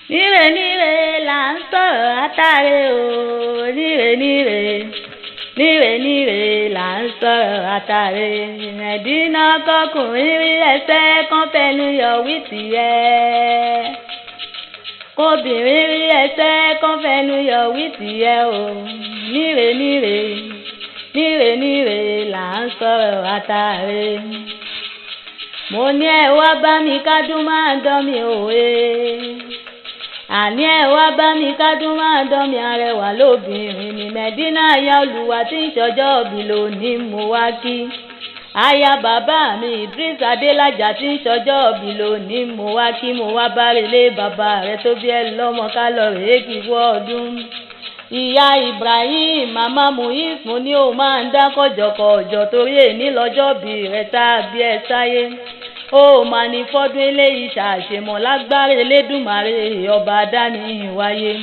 Níre níre là ń sọ̀rọ̀ àtàrẹ o, níre níre, níre níre là ń sọ̀rọ̀ àtàrẹ. Mẹ̀dínà kọkùnrin rí ẹsẹ̀ kan fẹnu yọ wí tìyẹ́. Kóbìnrin rí ẹsẹ̀ kan fẹnu yọ wí tìyẹ́ o. Níre níre, níre níre là ń sọ̀rọ̀ àtàrẹ. Mo ní ẹ wá bá mi kádùn máa dán mi òwe. Àní ẹ wá bá mi kádùn máa dán mi arẹwà lóbìnrin ní Mẹ̀dínà aya Olúwa tí ń ṣọjọ́ òbí lónìí mo wá kí. Aya bàbá mi Idris Adélájà tí ń ṣọjọ́ òbí lónìí mo wá kí. Mo wá bá relé bàbá rẹ̀ tó bí ẹ lọ́mọ ká lọ rèé kí wọ́ ọdún. Ìyá Ibrahim màmá Muiz mo ní o máa ń dá kọ̀jọ̀kọ̀jọ̀ torí èní lọ́jọ́ bí rẹ̀ tá a bí ẹ sáyé. Ó mà ní fọ́dún eléyìí ṣàṣemọ̀ lágbára Elédùmarè ọba dání wáyé.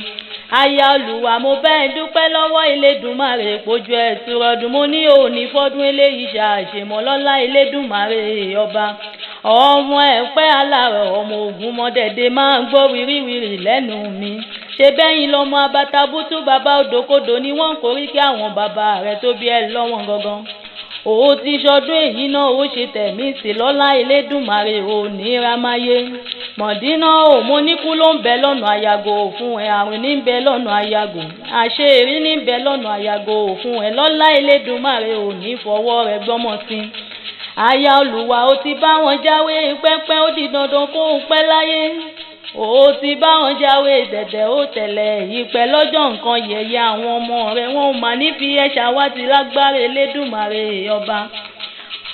Aya Olúwa mo bẹ́ẹ̀ dúpẹ́ lọ́wọ́ Elédùmarè pójú ẹ̀ túrọ̀dún. Mo ní ò ní fọ́dún eléyìí ṣàṣemọ̀ lọ́lá Elédùmarè ọba. Ọmọ ẹ̀ pẹ́ alárọ̀ ọmọ ogun mọ́dẹ̀dẹ̀ máa ń gbọ́ wíríwírí lẹ́nu mi. Ṣé bẹ́yìn lọ́mọ abatabútú bàbá òdòkodò ni wọ́n ń korí kí àwọn bàbá rẹ̀ tó bí ẹ lọ́wọ́n gangan. Ó ti ṣọdún èyí náà ó ṣe tẹ̀mí sí lọ́lá Elédùmarè ò ní ramáyé. Mọ̀dínà ò mo níkú ló ń bẹ lọ́nà àyàgò fún ẹ, àrùn ní ń bẹ lọ́nà àyàgò, àṣeyìrí ní ń bẹ lọ́nà àyàgò fún ẹ lọ́lá Elédùmarè ò ní fọwọ́ rẹ gbọ́mọ sí. Aya Olúwa ó ti bá wọn jáwé pẹ́pẹ́ ó di dandan kó o pẹ́ láyé. Ó ti bá wọn jáwé dẹ̀dẹ̀ ó tẹ̀lé ìpẹ́ lọ́jọ́ nǹkan yẹ̀yẹ́ àwọn ọmọ rẹ̀ wọn ò mà ní fi ẹ̀ṣà wá ti lágbára Elédùmarè ọba.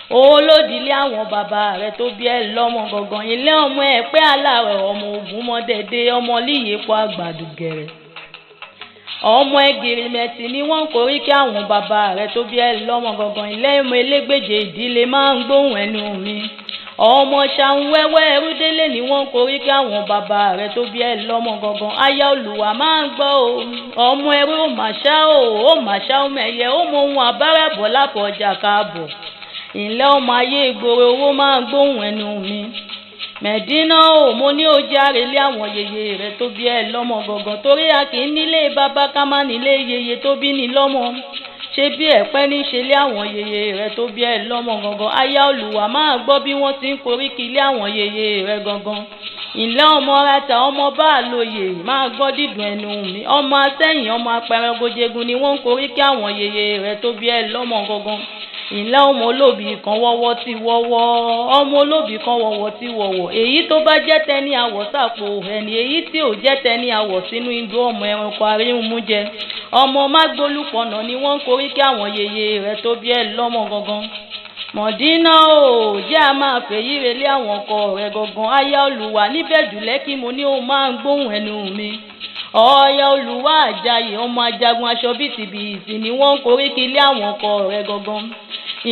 Olódìlé àwọn bàbá rẹ̀ tó bí ẹ lọ́mọ gangan ilé ọmọ ẹ̀ pẹ́ alárẹ̀ ọmọ ogun mọ́dẹ̀dẹ̀ ọmọ líyèpọ̀ àgbàdùgẹ̀rẹ̀. Ọmọ ẹgìrì mẹ́tì ni wọ́n ń korí kí àwọn bàbá rẹ̀ tó bí ẹ lọ́mọ gangan ilé ọmọ elégbèje ìdílé máa ń gbóhùn ẹnu mi. Ọmọ ṣàwọn wẹ́wẹ́ ẹrúdélé ni wọ́n ń korí kí àwọn bàbá rẹ̀ tó bí ẹ lọ́mọ gangan. Aya Olúwa máa ń gbọ́ o. Ọmọ ẹrú ó mà ṣá ó mẹ̀yẹ ó mọ ohun àbáràbọ̀ lápọ̀jà káàbọ̀. Ìlẹ́ ọmọ ayé ìgboro owó máa ń gbóhùn ẹnu mi. Mẹ̀dínà ò mo ní ó járe lé àwọn yèyé rẹ̀ tó bí ẹ lọ́mọ gangan torí a kì í nílé bàbá ká má nílé yèyé tó bí ní lọ́mọ. Ṣé bí ẹ̀pẹ́ ní ṣe lé àwọn yèyé rẹ̀ tó bí ẹ lọ́mọ gangan. Aya Olúwa máa gbọ́ bí wọ́n ti ń koríki lé àwọn yèyé rẹ̀ gangan. Ìlẹ́ ọmọ rata ọmọ bá àlòyè máa gbọ́ dídùn ẹnu mi. Ọmọ asẹ́yìn ọmọ apẹrangojegun ni wọ́n ń koríki àwọn yèyé rẹ̀ tó bí ẹ lọ́mọ gangan. Ìlẹ́ ọmọ olóbì kan wọ́wọ́ tí wọ́wọ́ ọmọ olóbì kan wọ́wọ́ tí wọ́wọ́ èyí tó bá jẹ́ tẹ́ni àwọ̀ sàpò ẹni èyí tí ò jẹ́ tẹ́ni àwọ̀ sínú igbó ọmọ ẹranko aríhùnmú jẹ. Ọmọ mágbólúpọ̀nà ni wọ́n ń korí kí àwọn yèyé rẹ̀ tó bí ẹ lọ́mọ gangan. Mọ̀dínà ò jẹ́ a máa fèyí relé àwọn ọkọ rẹ̀ gangan. Aya Olúwa níbẹ̀ jùlẹ́ kí mo ní ó máa ń gbóhùn ẹnu mi. Aya Olúwa Àjàyè ọmọ ajagun aṣọ bìtìbìtì ni wọ́n ń korí kí lé àwọn ọkọ rẹ̀ gangan.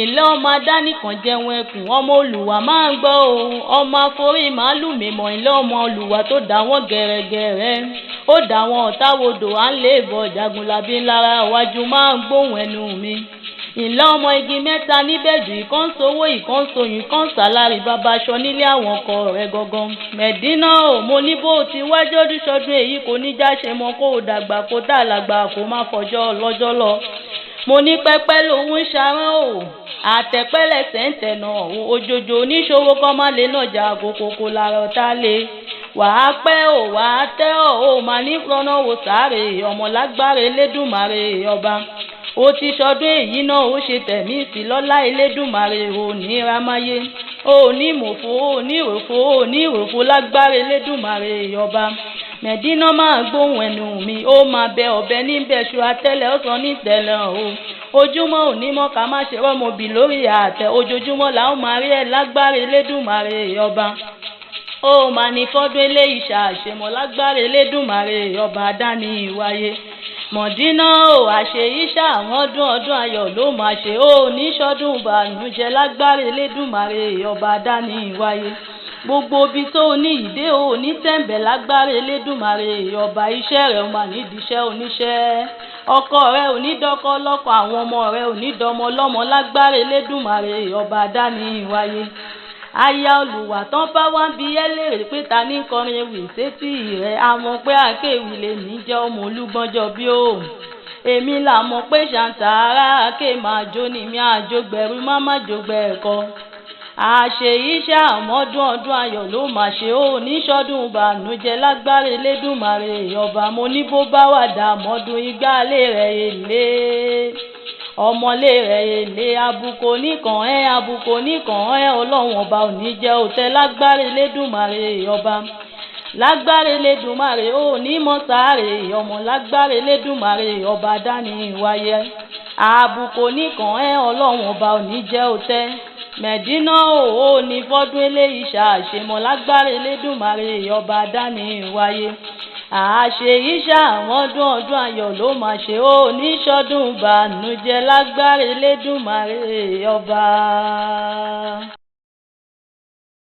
Ìlẹ́ ọmọ adánìkan jẹun ẹkùn ọmọ Olúwa máa ń gbọ́ o. Ọmọ aforí màálù mímọ́ ìlẹ́ ọmọ Olúwa tó dá wọn gẹ̀rẹ́gẹ̀rẹ́ ó dá wọn ọ̀táwodò à ń lè bọ̀ Jagunlabi ńlára iwájú máa ń gbóhùn ẹnu mi. Ìlẹ́ ọmọ igi mẹ́ta níbẹ̀jù ìkan sowó ìkan soyún ìkan sàlárì bàbá aṣọ nílé àwọn ọkọ rẹ̀ gangan. Mẹ̀dínà ò mo ní bó ti wájú ọdún ṣọdún èyí kò ní jáṣe mọ́ kó o dàgbà kó dàlágbà kó má fọjọ́ lọ́jọ́ lọ. Mo ní pẹ́pẹ́ lòun ń ṣarán o àtẹ̀pẹ́lẹ̀sẹ̀ ń tẹ̀nà òjòjò oníṣòwò kọ́ má lè nàjà àkókò lára ọ̀tá lé. Wàá pẹ́ ò wàá tẹ́ ò mà ní rọ́nà wò sáré ọmọ lágbára Elédùmarè ọba. Ó ti ṣọdún èyí náà ó ṣe tẹ̀mí sí lọ́lá Elédùmarè ò ní ramáyé. Ó ní mòfo ó ní ìròfo ó ní ìròfo lágbára Elédùmarè ọba. Mẹ̀dínà máa gbóhùn ẹnu mi ó máa bẹ ọ̀bẹ níbẹ̀ ṣu atẹ́lẹ̀ ó sọ ní tẹ̀lẹ̀ o. Ojúmọ́ òní mọ́ ká má ṣe rọ́mọbì lórí àtẹ ojoojúmọ́ là ó máa rí ẹ lágbára Elédùmarè ọba. Ó mà ní fọ́dún eléyìí ṣàṣemọ̀ lágbára Elédùmarè ọba dání wáyé. Mọ̀dínà ò àṣeyí ṣàwọn ọdún ayọ̀ ló máa ṣe ó ní ṣọdún ìbànújẹ́ lágbára Elédùmarè ọba dání wáyé. Gbogbo ibi tó ní ìdé ò ní tẹ̀m̀bẹ̀ lágbára Elédùmarè ọba iṣẹ́ rẹ̀ ó mà ní díṣẹ́ oníṣẹ́. Ọkọ rẹ̀ ò ní dọ́kọ lọ́kọ àwọn ọmọ rẹ̀ ò ní dọmọ lọ́mọ lágbára Elédùmarè ọba dání wáyé. aya olùwà tán bá wá ń bi ẹ́ léèrè pé ta ní kọrin ewì sétí rẹ̀ a mọ̀ pé akéwì lè ní jẹ́ ọmọ Olúgbọ́njọ bí ó. Èmi là mọ̀ pé ṣàǹtàrà ké máa jó ni mi àjògbẹ̀rú má jògbẹ̀ ẹ̀kọ́. Àṣe iṣẹ́ àmọ́dún ọdún ayọ̀ ló máa ṣe ó níṣọ́dún ìbànújẹ́ lágbára Elédùmarè ọba. Mo ní bó bá wà dà mọ́dún igbálé rẹ̀ èlé ọmọlé rẹ̀ èlé àbùkù nìkan àbùkù nìkan Ọlọ́run ọba ò ní jẹ́ òtẹ́ lágbára Elédùmarè ọba. Lágbára Elédùmarè ó ní mọ́sàárè ọmọ lágbára Elédùmarè ọba dání wáyé. Àbùkù nìkan Ọlọ́run ọba ò ní jẹ́ òtẹ́. Mẹ̀dínà ó ní fọ́dún eléyìí ṣàṣemọ́ lágbára Elédùmarè ọba dání wáyé. Àṣe iṣẹ́ àwọn ọdún ayọ̀ ló máa ṣe ó níṣọ́dún ìbànújẹ́ lágbára Elédùmarè ọba.